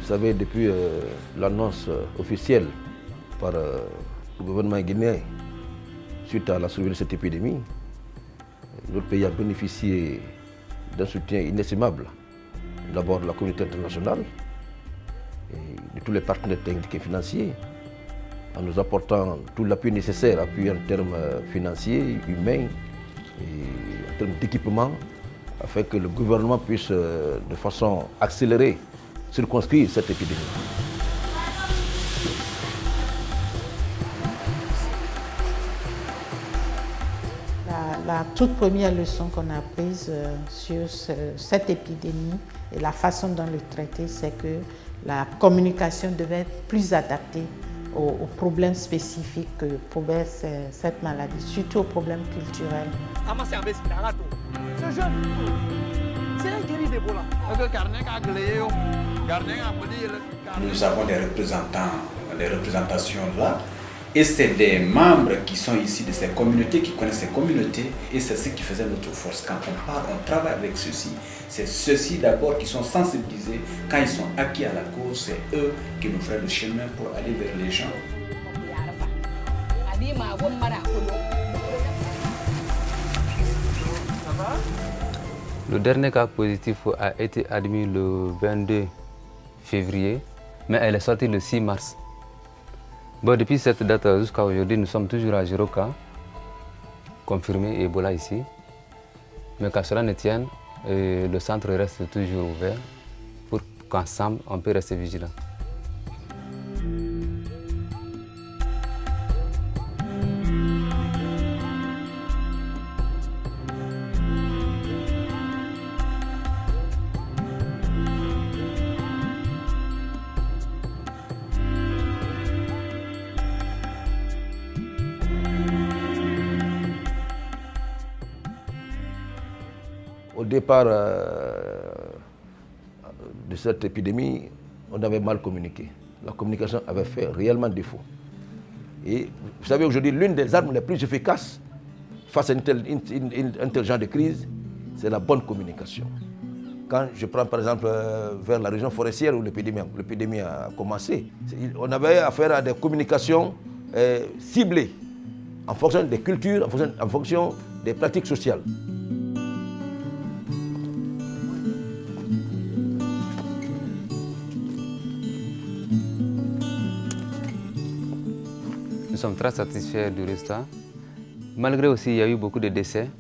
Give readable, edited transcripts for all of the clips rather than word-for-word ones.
savez, depuis l'annonce officielle par le gouvernement guinéen suite à la survenue de cette épidémie, notre pays a bénéficié d'un soutien inestimable, d'abord de la communauté internationale et de tous les partenaires techniques et financiers, en nous apportant tout l'appui nécessaire, appui en termes financiers, humains et en termes d'équipement, afin que le gouvernement puisse de façon accélérée circonscrire cette épidémie. La toute première leçon qu'on a prise sur cette épidémie et la façon dont le traiter, c'est que la communication devait être plus adaptée aux problèmes spécifiques que pouvait cette maladie, surtout aux problèmes culturels. Nous avons des représentations là, et c'est des membres qui sont ici de ces communautés, qui connaissent ces communautés, et c'est ce qui faisait notre force. Quand on part, on travaille avec ceux-ci. C'est ceux-ci d'abord qui sont sensibilisés. Quand ils sont acquis à la cause, c'est eux qui nous feront le chemin pour aller vers les gens. Le dernier cas positif a été admis le 22 février, mais elle est sortie le 6 mars. Bon, depuis cette date jusqu'à aujourd'hui, nous sommes toujours à 0 cas confirmé Ebola ici. Mais qu'à cela ne tienne, le centre reste toujours ouvert pour qu'ensemble on peut rester vigilant. Au départ de cette épidémie, on avait mal communiqué. La communication avait fait réellement défaut. Et vous savez, aujourd'hui, l'une des armes les plus efficaces face à un tel genre de crise, c'est la bonne communication. Quand je prends par exemple vers la région forestière où l'épidémie a commencé, on avait affaire à des communications ciblées en fonction des cultures, en fonction des pratiques sociales. Nous sommes très satisfaits du résultat. Malgré aussi, il y a eu beaucoup de décès.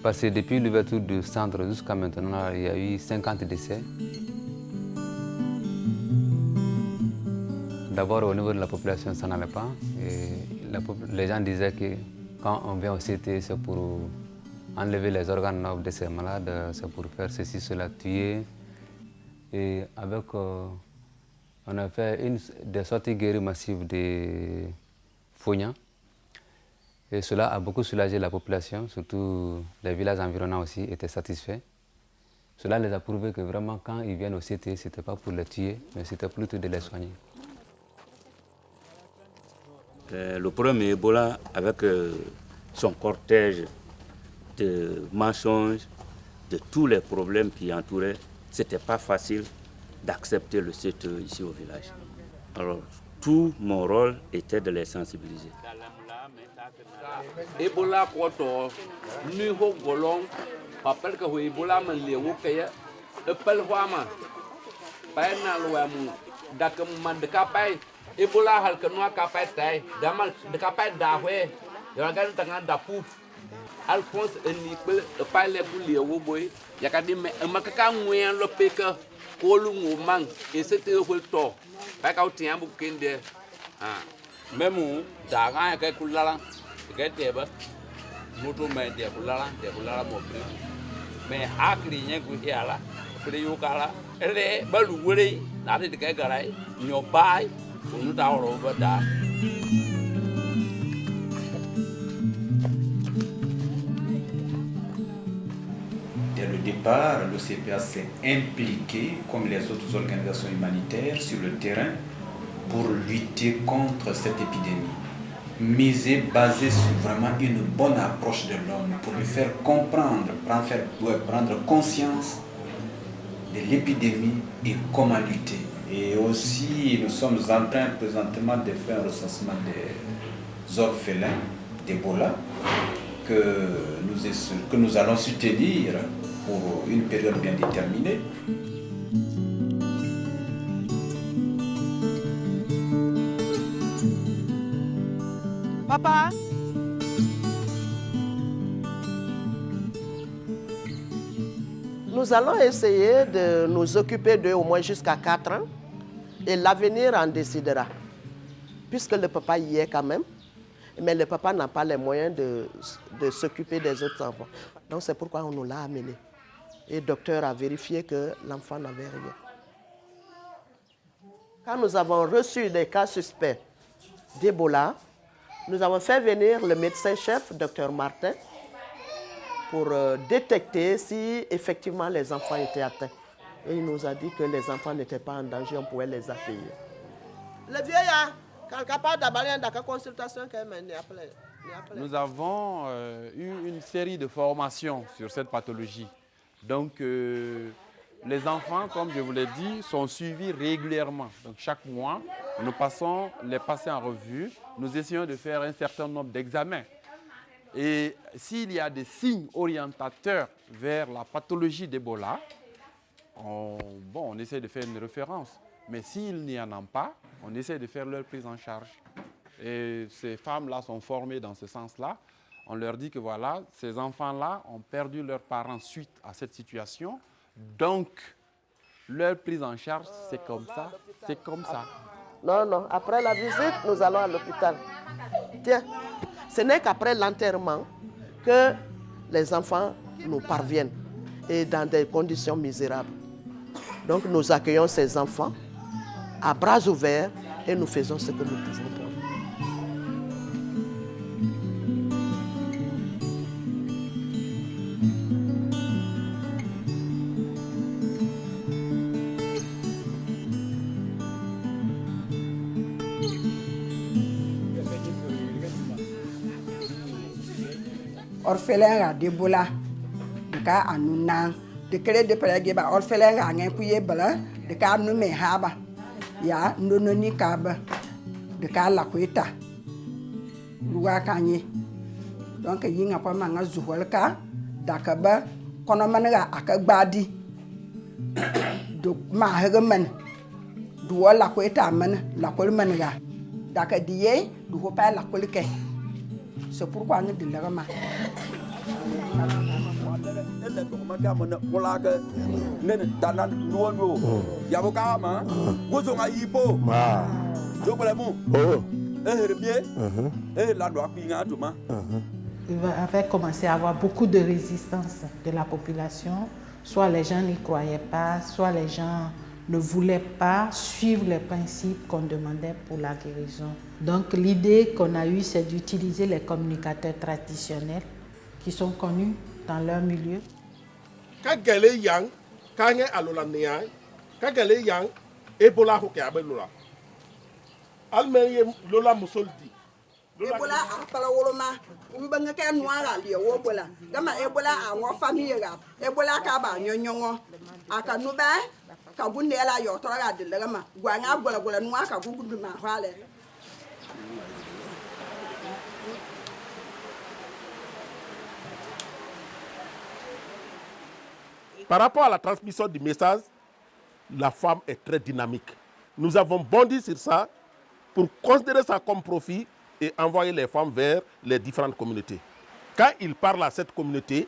Parce que depuis l'ouverture du centre jusqu'à maintenant, il y a eu 50 décès. D'abord, au niveau de la population, ça n'allait pas. Et les gens disaient que quand on vient au CT, c'est pour enlever les organes nobles de ces malades, c'est pour faire ceci, cela, tuer. Et avec... on a fait des sorties guéries massives de Fogna. Et cela a beaucoup soulagé la population, surtout les villages environnants aussi étaient satisfaits. Cela les a prouvé que vraiment quand ils viennent au CT, ce n'était pas pour les tuer, mais c'était plutôt de les soigner. Le problème Ebola, avec son cortège de mensonges, de tous les problèmes qui entouraient, ce n'était pas facile d'accepter le CTE ici au village. Alors, tout mon rôle était de les sensibiliser. Ebola koto ni ho golong papel ka ho Ebola man le wo kaya epel hwama pai na loamu dakam man de ka pai Ebola hal ka no ka pai tai damal de ka pai da hwe ya ga tanga da pu Alphonse ni pel pai le ku le wo boy ya ka di me makaka ngwen lo peka kolu ngomang et c'était au to pai ka tian bu kende memu da ga ka kulala cái đẹp á, mua trâu mè đẹp là một cái mè ác đi nhé quý nhà là cái điều cả là cái này bao lũ đi đã thì cái này nhiều bài cũng nó đau rồi vẫn đã. Dès le départ, le CPA s'est impliqué, comme les autres organisations humanitaires, sur le terrain pour lutter contre cette épidémie. Basé sur vraiment une bonne approche de l'homme, pour lui faire comprendre, prendre conscience de l'épidémie et comment lutter. Et aussi, nous sommes en train présentement de faire un recensement des orphelins d'Ebola que nous allons soutenir pour une période bien déterminée. Papa? Nous allons essayer de nous occuper d'eux au moins jusqu'à 4 ans et l'avenir en décidera. Puisque le papa y est quand même, mais le papa n'a pas les moyens de s'occuper des autres enfants. Donc c'est pourquoi on nous l'a amené. Et le docteur a vérifié que l'enfant n'avait rien. Quand nous avons reçu des cas suspects d'Ebola, nous avons fait venir le médecin-chef, Dr Martin, pour détecter si effectivement les enfants étaient atteints. Et il nous a dit que les enfants n'étaient pas en danger, on pouvait les accueillir. Le vieillard, nous avons eu une série de formations sur cette pathologie. Donc, les enfants, comme je vous l'ai dit, sont suivis régulièrement. Donc, chaque mois, nous passons les passés en revue. Nous essayons de faire un certain nombre d'examens. Et s'il y a des signes orientateurs vers la pathologie d'Ebola, on essaie de faire une référence. Mais s'il n'y en a pas, on essaie de faire leur prise en charge. Et ces femmes-là sont formées dans ce sens-là. On leur dit que voilà, ces enfants-là ont perdu leurs parents suite à cette situation. Donc, leur prise en charge, c'est comme ça, c'est comme ça. Non, non, après la visite, nous allons à l'hôpital. Tiens, ce n'est qu'après l'enterrement que les enfants nous parviennent et dans des conditions misérables. Donc, nous accueillons ces enfants à bras ouverts et nous faisons ce que nous pouvons pour eux. Orphelin d'Ebola, de cas à nous nan, de créer de pérégéba, orphelin à un couillé bala, de cas nous me haba, ya nononi kaba, de cas la kuita, lua kanye. Donc, il n'y a pas de zouolka, d'akaba, konomanaga akabadi, de mahaman, d'oua la kuita man, la colmanaga, d'akadier, du repas la colque. C'est pourquoi nous disons que Il avait commencé à avoir beaucoup de résistance de la population. Soit les gens n'y croyaient pas, soit les gens ne voulaient pas suivre les principes qu'on demandait pour la guérison. Donc l'idée qu'on a eue, c'est d'utiliser les communicateurs traditionnels qui sont connus dans leur milieu. Ebola apala woloma ubanga ka noara li wobola dama Ebola awon famille ga Ebola ka ba nyonyongo aka nuba ka gunde la yo tora de lama gwanga gola nwa ka gugu ma hwale. Par rapport à la transmission du message, la femme est très dynamique. Nous avons bondi sur ça pour considérer ça comme profit et envoyer les femmes vers les différentes communautés. Quand ils parlent à cette communauté,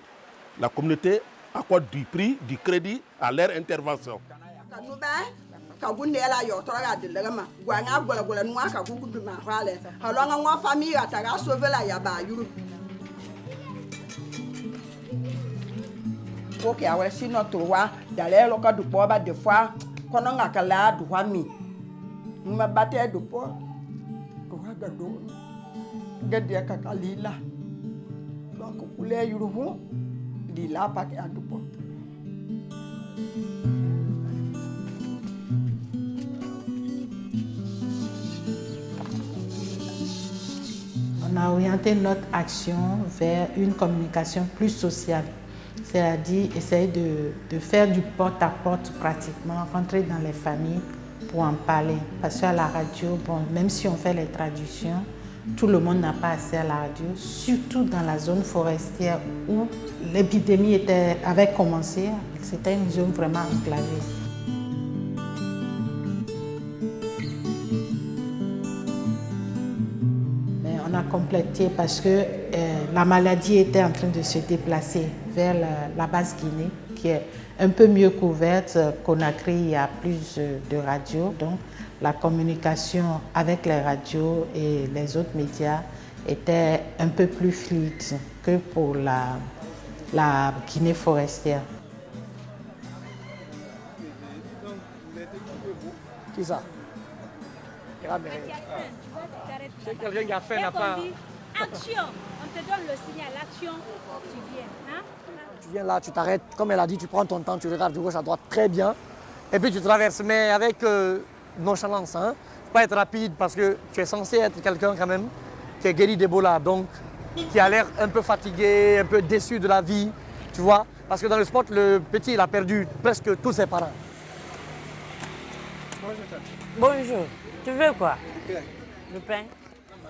la communauté accorde du prix, du crédit à leur intervention. Ok, awal sino tuwa dalé loka du poba de fois kono ngakala du wami ma baté du po ko haga do gade ka kalila donc kule yuruhu di la pak adu po. On a orienté notre action vers une communication plus sociale. c'est-à-dire essayer de faire du porte-à-porte pratiquement, rentrer dans les familles pour en parler. Parce qu'à la radio, bon, même si on fait les traductions, tout le monde n'a pas accès à la radio, surtout dans la zone forestière où l'épidémie avait commencé. C'était une zone vraiment enclavée. Mais on a complété parce que la maladie était en train de se déplacer vers la basse Guinée, qui est un peu mieux couverte. Conakry, il y a plus de radios, donc la communication avec les radios et les autres médias était un peu plus fluide que pour la Guinée forestière. Qui ça? C'est quelqu'un qui a fait, n'a pas... Action, on te donne le signal, action, tu viens. Hein? Tu viens là, tu t'arrêtes, comme elle a dit, tu prends ton temps, tu regardes de gauche à droite très bien, et puis tu traverses, mais avec nonchalance. Hein? Faut pas être rapide parce que tu es censé être quelqu'un quand même qui est guéri d'Ebola, donc qui a l'air un peu fatigué, un peu déçu de la vie, tu vois. Parce que dans le sport, le petit, il a perdu presque tous ses parents. Bonjour, tu veux quoi? Le pain.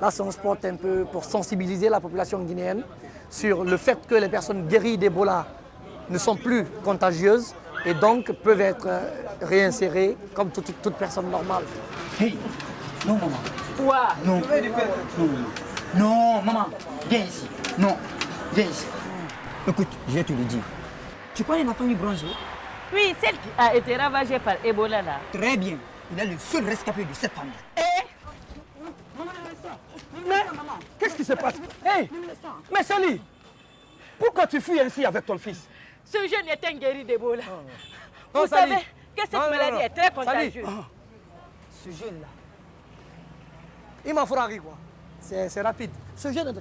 Là, c'est un spot un peu pour sensibiliser la population guinéenne sur le fait que les personnes guéries d'Ebola ne sont plus contagieuses et donc peuvent être réinsérées comme toute personne normale. Hey, non maman. Quoi? Non. Non, maman, viens ici. Non, viens ici. Écoute, je vais te le dire. Tu connais la famille Bronzo? Oui, celle qui a été ravagée par Ebola là. Très bien. Il est le seul rescapé de cette famille. Mais qu'est-ce qui se passe? Hey, mais Sally, pourquoi tu fuis ainsi avec ton fils? Ce jeune est un guéri d'Ebola. Non, Vous Sally. savez que cette maladie est très contagieuse. Ce jeune-là, il m'a fourré quoi. C'est rapide. Ce jeune,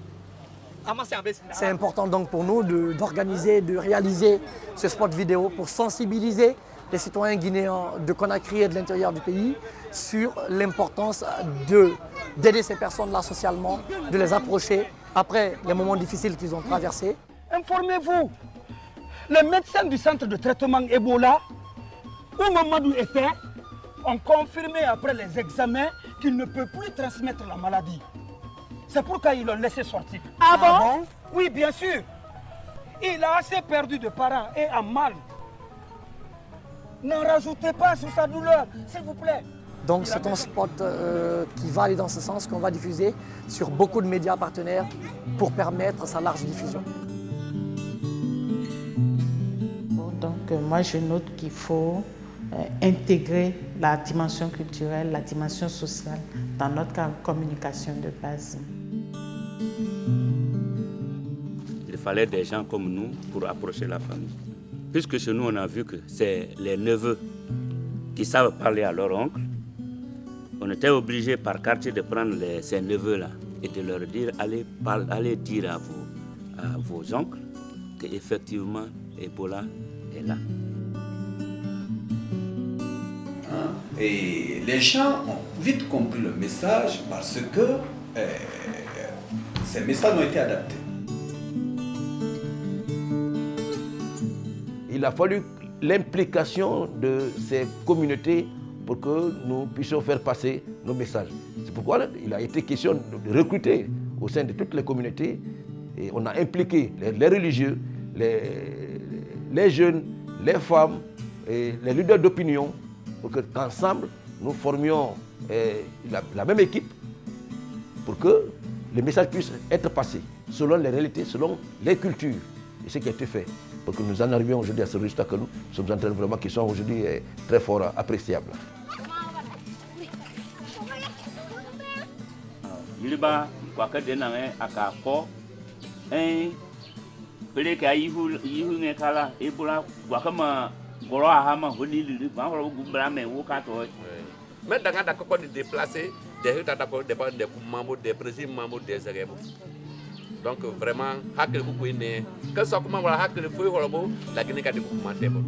c'est important donc pour nous d'organiser, de réaliser ce spot vidéo pour sensibiliser les citoyens guinéens de Conakry et de l'intérieur du pays sur l'importance d'aider ces personnes-là socialement, de les approcher après les moments difficiles qu'ils ont traversés. Informez-vous, les médecins du centre de traitement Ebola, où Mamadou était, ont confirmé après les examens qu'il ne peut plus transmettre la maladie. C'est pourquoi ils l'ont laissé sortir. Ah bon? Oui, bien sûr. Il a assez perdu de parents et a mal. N'en rajoutez pas sur sa douleur, s'il vous plaît. Donc c'est un spot qui va aller dans ce sens, qu'on va diffuser sur beaucoup de médias partenaires pour permettre sa large diffusion. Donc moi je note qu'il faut intégrer la dimension culturelle, la dimension sociale dans notre communication de base. Il fallait des gens comme nous pour approcher la famille. Puisque chez nous, on a vu que c'est les neveux qui savent parler à leur oncle, on était obligé par quartier de prendre ces neveux-là et de leur dire allez dire à vos oncles qu'effectivement Ebola est là. Et les gens ont vite compris le message parce que ces messages ont été adaptés. Il a fallu l'implication de ces communautés pour que nous puissions faire passer nos messages. C'est pourquoi il a été question de recruter au sein de toutes les communautés et on a impliqué les religieux, les jeunes, les femmes et les leaders d'opinion pour qu'ensemble nous formions la même équipe pour que les messages puissent être passés selon les réalités, selon les cultures. Et ce qui a été fait pour que nous en arrivions aujourd'hui à ce résultat que nous sommes en train vraiment qui sont aujourd'hui très fort appréciables. Miliba kwaka denange akako pele ka yihu ne kala Ebola kwakama goro ahama honili ba wala gumbra me wo ka to mais danga da ko de déplacer des tata ko des membres des présidents membres des équipes. Donc vraiment hakle ku ne que ça comment wala hakle foi wala bo la Guinée ka de ku mante bo